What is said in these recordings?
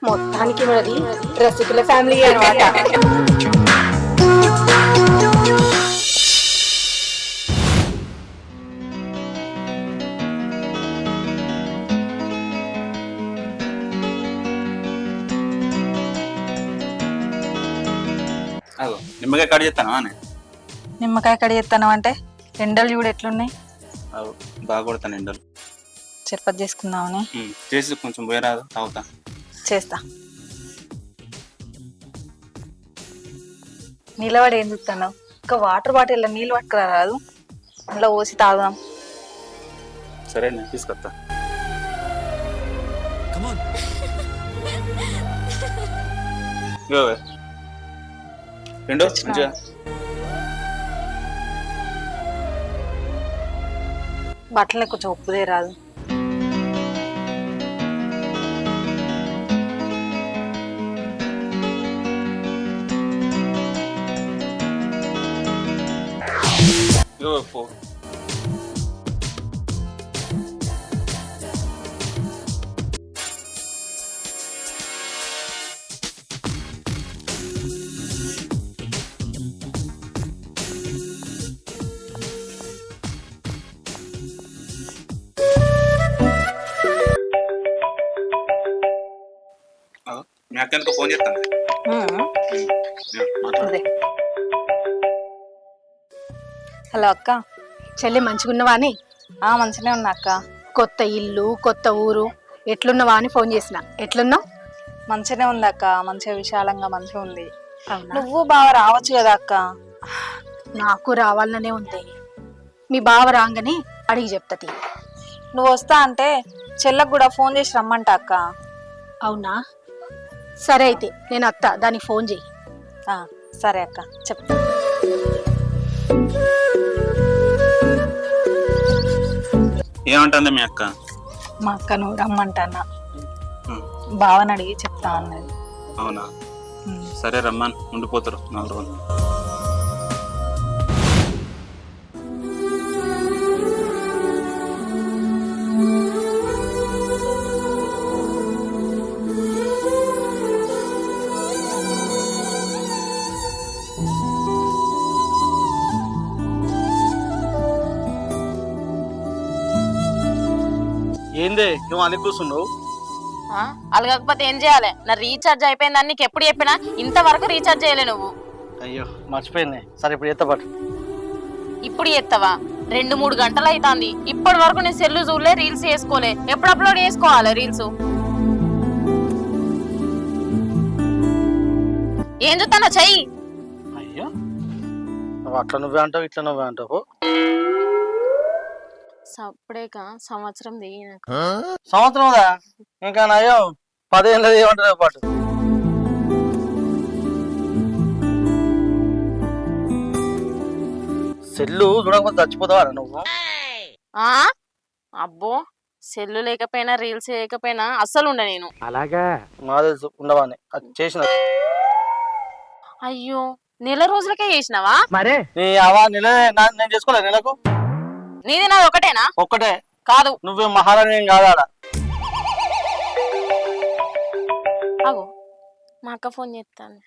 మొత్తానికి మనది రసికుల ఫ్యామిలీ అన్నమాట. నిమ్మకాయ కట్ చేస్తాను అని నిమ్మకాయ కడి చేస్తాను అంటే ఎండలు చూడు ఎట్లున్నాయి. బాగా కొడతాను ఎండలు. చపాతి చేసుకుందామని చేసి కొంచెం పోయి రాదు తాగుతా. చేస్తా. నిలబడి ఏం చూస్తాను? ఒక వాటర్ బాటిల్ నీళ్ళు పట్టుకురా రాదు, అందులో పోసి తాగుదాం. సరే నేను తీసుకొస్తా. రెండో మంచిగా బట్టలే కొంచెం ఉప్పుదే రాదు. పో. మీ అక్కతో ఫోన్ చేస్తాను. హలో అక్క. చెల్లి మంచిగున్నవా అని? మంచిగానే ఉన్నా అక్క. కొత్త ఇల్లు కొత్త ఊరు ఎట్లున్నవా అని ఫోన్ చేసిన. ఎట్లున్నావు? మంచిగానే ఉంది అక్క, మంచిగా విశాలంగా మంచిగా ఉంది. అవునా? నువ్వు బాగా రావచ్చు కదా అక్క. నాకు రావాలనే ఉంది. మీ బావ రాగానే అడిగి చెప్తాది. నువ్వు వస్తా అంటే చెల్లకు కూడా ఫోన్ చేసి రమ్మంట అక్క. అవునా? సరే అయితే నేను అత్త, దానికి ఫోన్ చెయ్యి. సరే అక్క, చెప్తా. ఏమంటుందా మీ అక్క? మా అక్క నువ్వు రమ్మంటానా, బావని అడిగి చెప్తా అన్నది. అవునా? సరే రమ్మని ఉండిపోతారు 4 రోజులు. ఏందే నువ్వు అని కూర్చున్నావు? అలగకపోతే ఏం చేయాలి? నా రీఛార్జ్ అయిపోయిందని నీకు ఎప్పుడు చెప్పినా, ఇంతవరకు రీఛార్జ్ చేయలే నువ్వు. అయ్యో మర్చిపోయింది. సరే ఇప్పుడు ఎత్తపాటు. ఇప్పుడు ఎత్తవా? 2-3 గంటలు అవుతుంది, ఇప్పటి వరకు నేను సెల్లు చూడలే, రీల్స్ చేసుకోలే. ఎప్పుడు అప్లోడ్ చేసుకోవాలి రీల్స్? ఏం చూస్తానో చెయ్యి. అయ్యో నువ్వు అట్లా నువ్వే అంటావు, ఇట్లా నువ్వే అంటావు. సప్పుడేక సంవత్సరం దిగిన సంవత్సరందా? ఇంకా అయ్యో 10 ఏళ్ళది ఏమంటారు పాటు. సెల్లు చూడకపోతే చచ్చిపోతావా నువ్వు? అబ్బో, సెల్లు లేకపోయినా రీల్స్ లేకపోయినా అస్సలు ఉండ నేను. అలాగా మా తెలుసు ఉండవాని చేసిన. అయ్యో, నెల రోజులకే చేసినావా? మరే నీ అవా నెల నేను చేసుకోలే. నెలకు నీది నాది ఒకటేనా? ఒక్కటే కాదు. నువ్వే మహారాణి ఏం కాదాడా? అగో మా అక్క ఫోన్ చేస్తాను.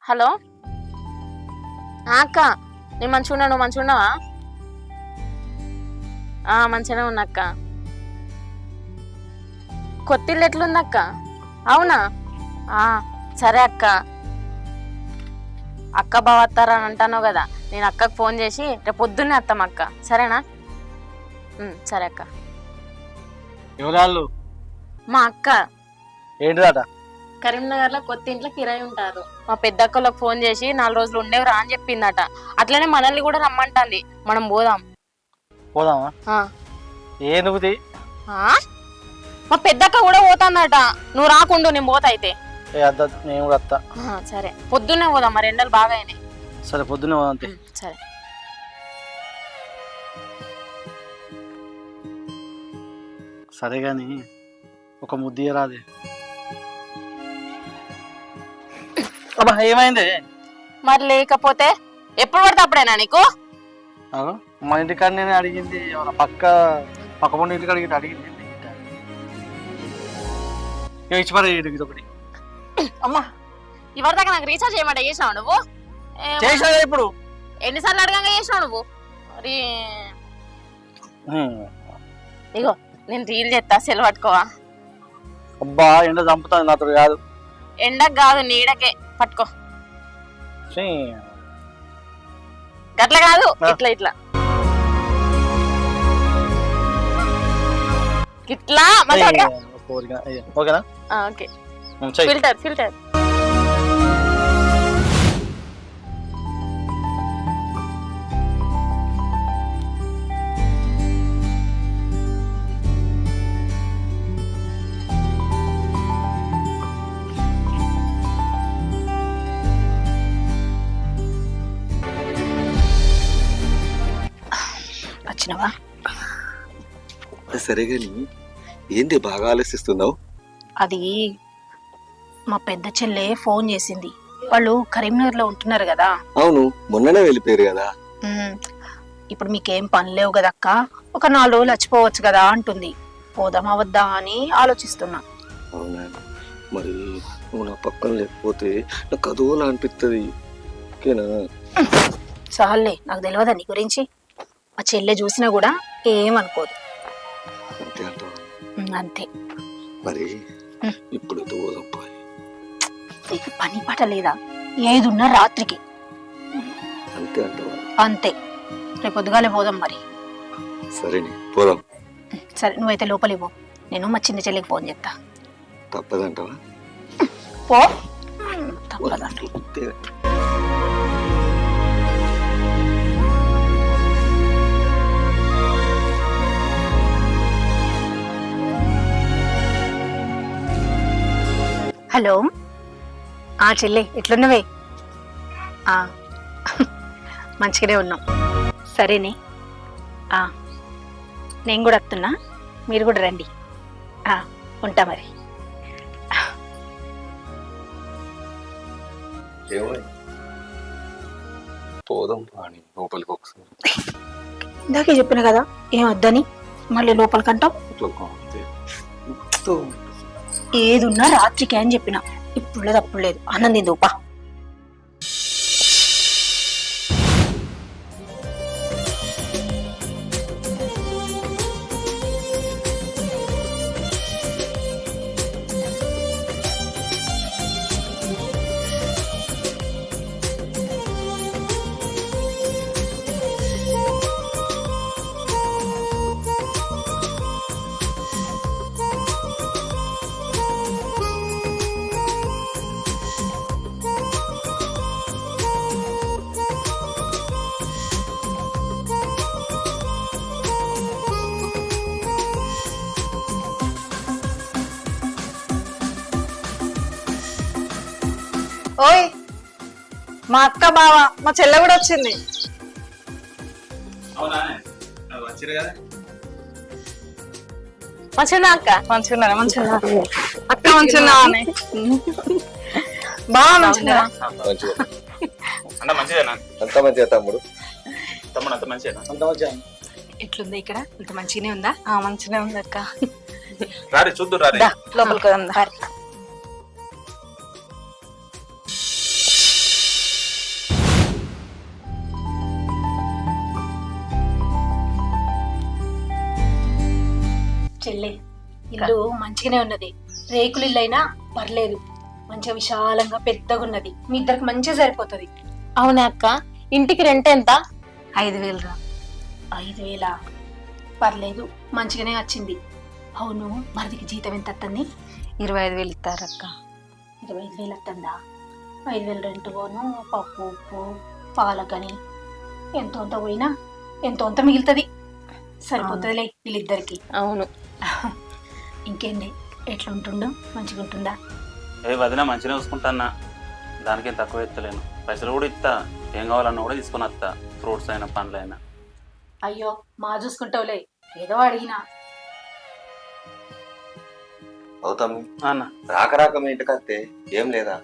హలో అక్క, నేను మంచిగా ఉన్నా, నువ్వు మంచిగా ఉన్నావా? మంచిగానే ఉన్నా అక్క. కొత్తిల్లు ఎట్లుంది అక్క? అవునా? సరే అక్క. అక్క బావ వస్తారని అంటాను కదా, నేను అక్కకు ఫోన్ చేసి రేపు పొద్దున్నే వస్తాం అక్క. సరేనా? సరే అక్క. ఎవరాళ్ళు? మా అక్క. ఏంటిదట? కరీంనగర్ లో కొత్త ఇంట్లో కిరాయి ఉంటారు. మా పెద్దక్కలకు ఫోన్ చేసి 4 రోజులు ఉండేవరా అని చెప్పిందట. అట్లనే మనల్ని కూడా రమ్మంటుంది. మనం పోదాం. పోదామా? ఏ నువ్వుది? మా పెద్దక్క కూడా పోతాందట. నువ్వు రాకుండు, నేను పోతా అయితే. నేను కూడా వస్తా. సరే పొద్దున్నే పోదాం, మరి ఎండలు బాగా అయినాయి. సరే పొద్దున్నే పోదాం. సరే. సరే గాని ఒక ముద్దు రాదే? అబ్బా ఏమైంది? మరి లేకపోతే ఎప్పుడు పడితే అప్పుడేనా నీకు? మా ఇంటికాడ నేను అడిగింది, పక్క పండు ఇంటికాడ అడిగింది. ఇచ్చి మరి ఇది ఒకటి అమ్మా ఇవరి దాకా నాకు రీఛార్జ్ చేయమంటే చేసావు నువ్వు చేసినా ఇప్పుడు ఎన్నిసార్లు అడగంగా చేసావు నువ్వు మరి ఇగో నేను రీల్ చేస్తా సెల్ పట్టుకోవా అబ్బా ఎండ చంపుతుంది నాతో కాదు ఎండకు కాదు నీడకే పట్టుకో ఛీ. గట్ల కాదు ఇట్లా ఇట్లా ఇట్లా మంచిగా ఓకేనా ఓకే చెయ్యి. ఫిల్టర్ ఫిల్టర్ వచ్చినవా? సరే గాని ఏంది బాగా ఆలోచిస్తున్నావు? అది మా పెద్ద చెల్లె ఫోన్ చేసింది. వాళ్ళు కరీంనగర్ లో ఉంటున్నారు కదా. అవును, మొన్ననే వెళ్ళిపోయారు కదా. ఇప్పుడు మీకేం పని లేవు కదక్క, ఒక 4 రోజులు వచ్చిపోవచ్చు కదా అంటుంది. పోదామా వద్దా అని ఆలోచిస్తున్నా. అవునా, మరి నువ్వు నా పక్కన లేకపోతే నాకు అదోలా అనిపిస్తుంది. ఓకేనా? చాలే, నాకు తెలియదా నీ గురించి. మా చెల్లె చూసినా కూడా ఏమనుకోదు. అంతే అంటావా? అంతే. మరి ఇప్పుడు ఎటు పోదాం పోయి? నీకు పని పాట లేదా? ఏదున్నా రాత్రికి. అంతే అంటావా? అంతే. రేపు పొద్దుగాలే పోదాం మరి. సరేనే, పోదాం. సరే, నువ్వైతే లోపలికి పో, నేను మా చిన్న చెల్లికి ఫోన్ చేస్తా. తప్పదంటావా? పో. తప్పదంట. అంతే. హలో, చెల్లి ఎట్లున్నవే? మంచిగానే ఉన్నాం. సరేనే, నేను కూడా వస్తున్నా, మీరు కూడా రండి. ఉంటా మరి. పోదాం పాని లోపలికి ఒకసారి. ఇందాకే చెప్పిన కదా ఏం వద్దని, మళ్ళీ లోపలికంటాం. ఏదున్నా రాత్రికి అని చెప్పిన. ఇప్పుడు లేదు అప్పుడు లేదు, అన్నం తిందుపా. ఓయ్, మా అక్క బావ మా చెల్లె కూడా వచ్చింది. మంచిగా అక్క మంచిగా మంచిగా అక్క మంచిగా బావ మంచిగా. మంచిగా అంటే మంచిదేనా? అంత మంచిగా తమ్ముడు. తమ్ముడు అంత మంచిదేనా? అంత మంచిగా. ఎట్లుంది ఇక్కడ? ఇంత మంచిగానే ఉందా? మంచిగా ఉంది అక్క. రారి చూద్దు రారి. లోపలికి ఉందా? చెల్లె, ఇల్లు మంచిగానే ఉన్నది. రేకులు ఇల్లు అయినా పర్లేదు, మంచిగా విశాలంగా పెద్దగా ఉన్నది. మీ ఇద్దరికి మంచిగా సరిపోతుంది. అవునే అక్క, ఇంటికి రెంట్ ఎంత? 5,000 రా. 5,000? పర్లేదు, మంచిగానే వచ్చింది. అవును, మరిదికి జీతం ఎంత వస్తుంది? 25,000 ఇస్తారక్క. 25,000 వస్తుందా? 5,000 రెంట్ పోను, పప్పు ఉప్పు పాలకని ఎంతో అంత పోయినా ఎంతో అంత మిగులుతుంది. సరిపోతుందిలే వీళ్ళిద్దరికి. అవును. ఇంకేంది, ఎట్లుంటుండు? మంచిగా ఉంటుందా? వదిన మంచిగా చూసుకుంటాన్నా, దానికేం తక్కువ ఎత్తలేను. పైసలు కూడా ఇస్తా, ఏం కావాలన్నా కూడా తీసుకొని వస్తా. ఫ్రూట్స్ అయినా పండ్లు అయినా. అయ్యో, మా చూసుకుంటావులే, ఏదో అడిగినా. అవుతాం అన్న రాక రాక మీ ఇంటికి వస్తే ఏం లేదా?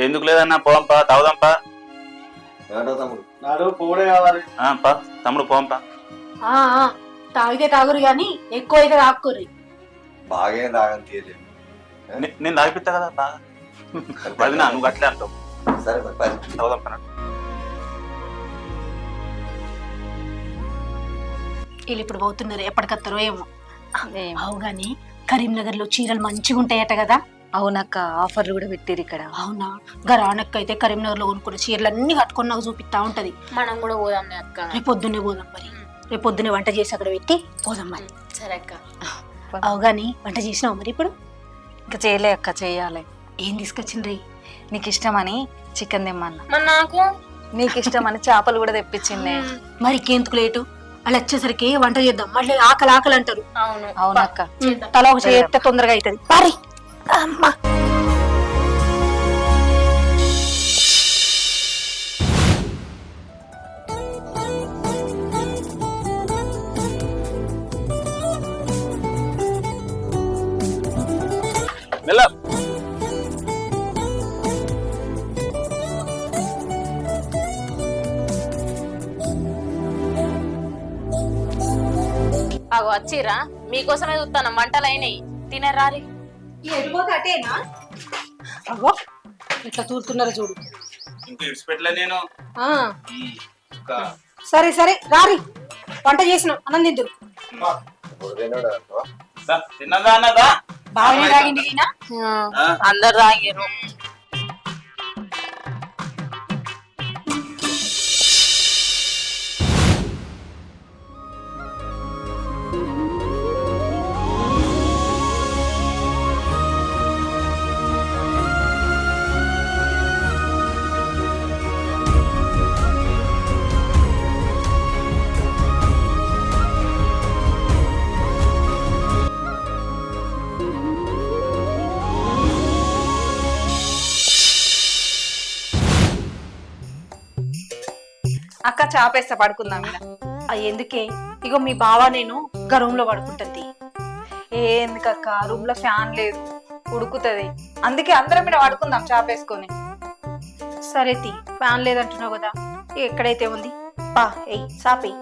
ఎందుకు లేదన్నా, పోంపా తాగుదాంపా. ఏమంటావు తమ్ముడు? నాడు పోడే కావాలి. పా తమ్ముడు పోంపా. తాగితే తాగురు గాని ఎక్కువ అయితే తాక్కుర్రి. బాగేం తాగని తీయలేదు, నేను తాగిపిస్తా కదా బాగా వదినా నువ్వు అట్లే అంటావు. సరే మరి పద. చదువుదాం పద. వీళ్ళు ఇప్పుడు పోతున్నారు, ఎప్పటికత్తారో ఏమో. అవు గాని కరీంనగర్ లో చీరలు మంచిగా ఉంటాయట కదా. అవునక్క, ఆఫర్లు కూడా పెట్టిరు ఇక్కడ. అవునా, గరానక్క అయితే కరీంనగర్ లో కొనుక్కున్న చీరలు అన్ని కట్టుకొని నాకు చూపిస్తా ఉంటది. మనం కూడా పోదాం అక్క. రేపు పొద్దున్నే పోదాం మరి. రేపు పొద్దున్నే వంట చేసి అక్కడ పెట్టి పోదాం మరి. సరే అక్క. అవు గాని వంట చేసినావు మరి ఇప్పుడు? ఇంకా చేయలే అక్క, చెయ్యాలి. ఏం తీసుకొచ్చిండ్రీ? నీకు ఇష్టమని చికెన్ తెమ్మన్నా. మరి నాకు నీకు ఇష్టమని చేపలు కూడా తెప్పించింది. మరి ఇంకెందుకు లేటు? వాళ్ళు వచ్చేసరికి వంట చేద్దాం, మళ్ళీ ఆకలి ఆకలి అంటారు. అవును అవునక్క, తల ఒక చేస్తే తొందరగా అవుతుంది. పారి అమ్మా. మెల్ల. అగో వచ్చిరా, మీకోసమే చూస్తాను. వంటలు అయినాయి, తినరారి. అటేనా? అగో ఇట్లా తూరుతున్నారో చూడు. ఇంకో ఇడిచిపెట్టలే నేను. సరే సరే రారి, వంట చేసిన అన్నం తిందురు. తిన్నదా అన్నదా? బాగానే తాగింది ఈయన. అందరు తాగారు. అక్క చాపేస్తా, పడుకుందాం ఇలా. ఎందుకే? ఇగో మీ బావ నేను రూమ్ లో పడుకుంటుంది. ఎందుకక్క, రూమ్ లో ఫ్యాన్ లేదు, ఉడుకుతుంది. అందుకే అందరం మీద పడుకుందాం చాపేసుకొని. సరే తి, ఫ్యాన్ లేదంటున్నావు కదా, ఎక్కడైతే ఉంది పా ఎయ్ సాపేయి.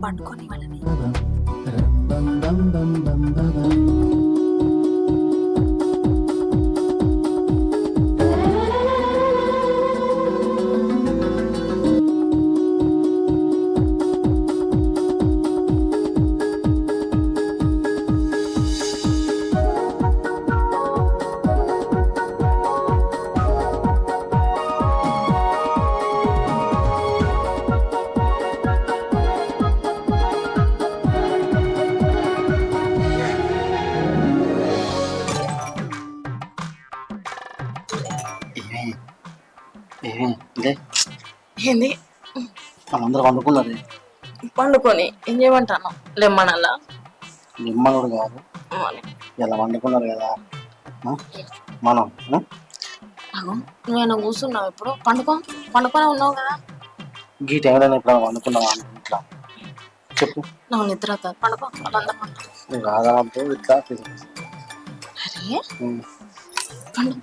పండుకొని వాళ్ళని ఏంది వాళ్ళందరూ వండుకున్నది. పండుకొని ఏం చేయమంటాను? లెమ్మనల్లా నిమ్మనుడు కాదు, ఇలా వండుకున్నారు కదా మనం. నేను కూర్చున్నావు ఇప్పుడు, పండుకొని ఉన్నావు కదా. ఈ టైంలో ఇప్పుడు వండుకున్నావా ఇట్లా చెప్పు. నాకు నిద్ర అవుతుంది, పండుకో. వాళ్ళందరూ నువ్వు రాగలంతో ఇట్లా అరే పండు,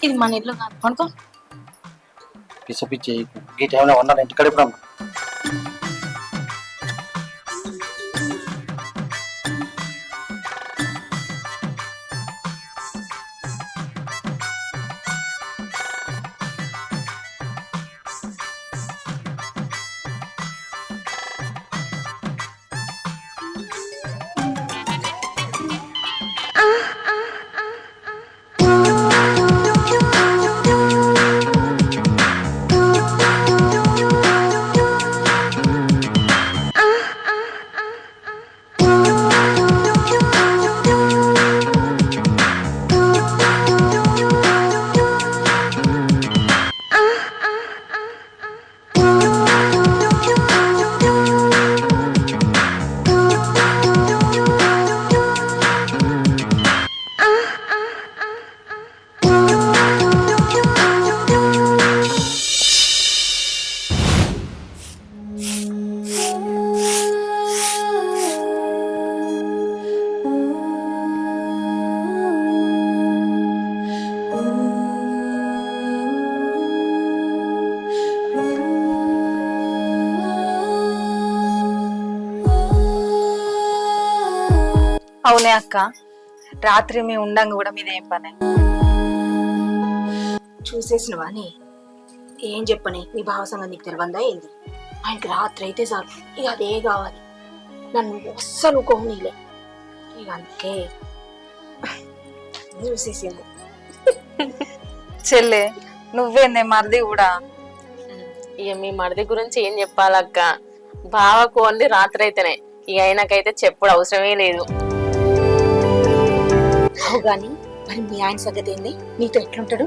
ఇది మన ఇల్లు కాదు, పండుకో. పిచ్చ పిచ్చి ఈ టైంలో వండాలి ఇంటికాడ ఇప్పుడు అమ్మా. అవునే అక్క, రాత్రి మేము ఉండంగా కూడా మీదేం పని? చూసేసినవా అని ఏం చెప్పని నీ భావ సంగతి నీకు తెలియందా ఏంది? ఆయనకి రాత్రి అయితే చాలు ఇక అదే కావాలి, నన్ను అస్సలు కోనీలే. ఇక అందుకే చూసేసింది. చెల్లె నువ్వేందే మరిది కూడా? ఇక మీ మరిది గురించి ఏం చెప్పాలక్క, బావ కోంది రాత్రి అయితేనే, ఇక ఆయనకైతే చెప్పుడు అవసరమే లేదు. అవు గాని మరి మీ ఆయన సంగతి ఏంది, నీతో ఎట్లుంటాడు?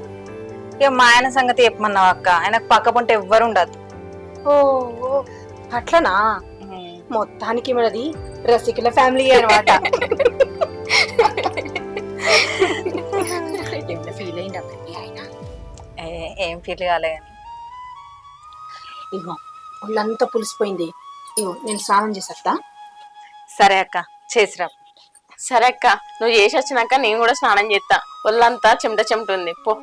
ఇక మా ఆయన సంగతి చెప్పమన్నావు అక్క, ఆయనకు పక్క పొంటే ఎవ్వరు ఉండదు. ఓ అట్లనా? మొత్తానికి మనది రసికుల ఫ్యామిలీ అనమాట. ఫీల్ అయింది ఆయన. ఏం ఫీల్ కాలే. ఇగో ఒళ్ళంతా పులిసిపోయింది, ఇగో నేను స్నానం చేసేస్తా. సరే అక్క, చేసిరా. సరే అక్క, నువ్వు చేసి వచ్చినాక నేను కూడా స్నానం చేస్తా, ఒళ్ళంతా చెమట చెమట ఉంది పో.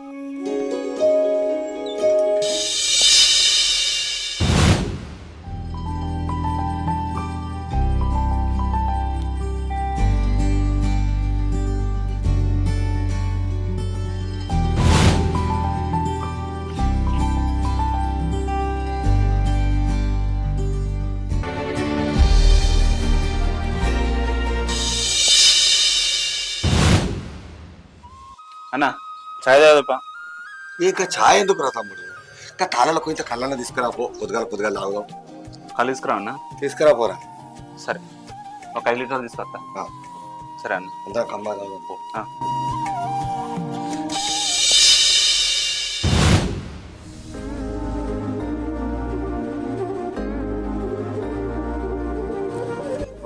అన్న చాయ్ తాగుదాపా. ఇంకా ఛాయ్ ఎందుకు రా తమ్ముడు? ఇంకా తాళాలకు కొంచెం కళ్ళన్న తీసుకురా పో, పొద్దుగాల తాగుదాం. కళ్ళు తీసుకురా అన్న. తీసుకురా పోరా. సరే, ఒక 5 లీటర్లు తీసుకొస్తా. ఆ. సరే అన్న. అందరం కమ్మా తాగుదాం పో.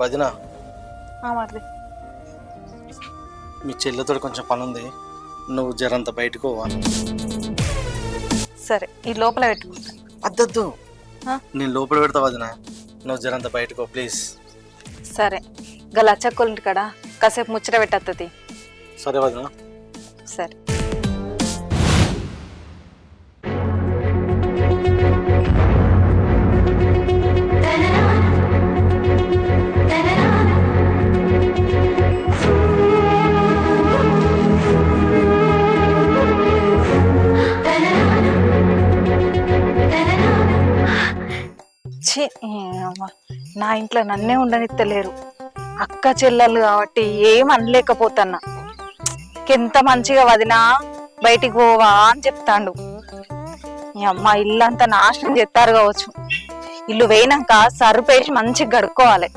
వదిన, మరిది మీ చెల్లెతో కొంచెం పని ఉంది, నువ్వు జరంత బయటకు పోవా. సరే, ఈ లోపల పెట్టుకుంటా. అద్దద్దు, ఆ? నేను లోపల పెడతా వదిన, నువ్వు జరంత బయటకు ప్లీజ్. సరే, గల అచ్చక్కోళ్ళ కాడ కాసేపు ముచ్చట పెట్టద్ది. సరే వదిన. సరే. ఛీ, అమ్మ, నా ఇంట్లో నన్నే ఉండనిత్తలేరు. అక్క చెల్లెలు కాబట్టి ఏం అనలేకపోతున్నా. ఎంత మంచిగా వదినా బయటికి పోవా అని చెప్తాండు. ఈ అమ్మ ఇల్లంతా నాశనం చేస్తారు కావచ్చు. ఇల్లు వేయినాక సరుపేసి మంచిగా గడుక్కోవాలి.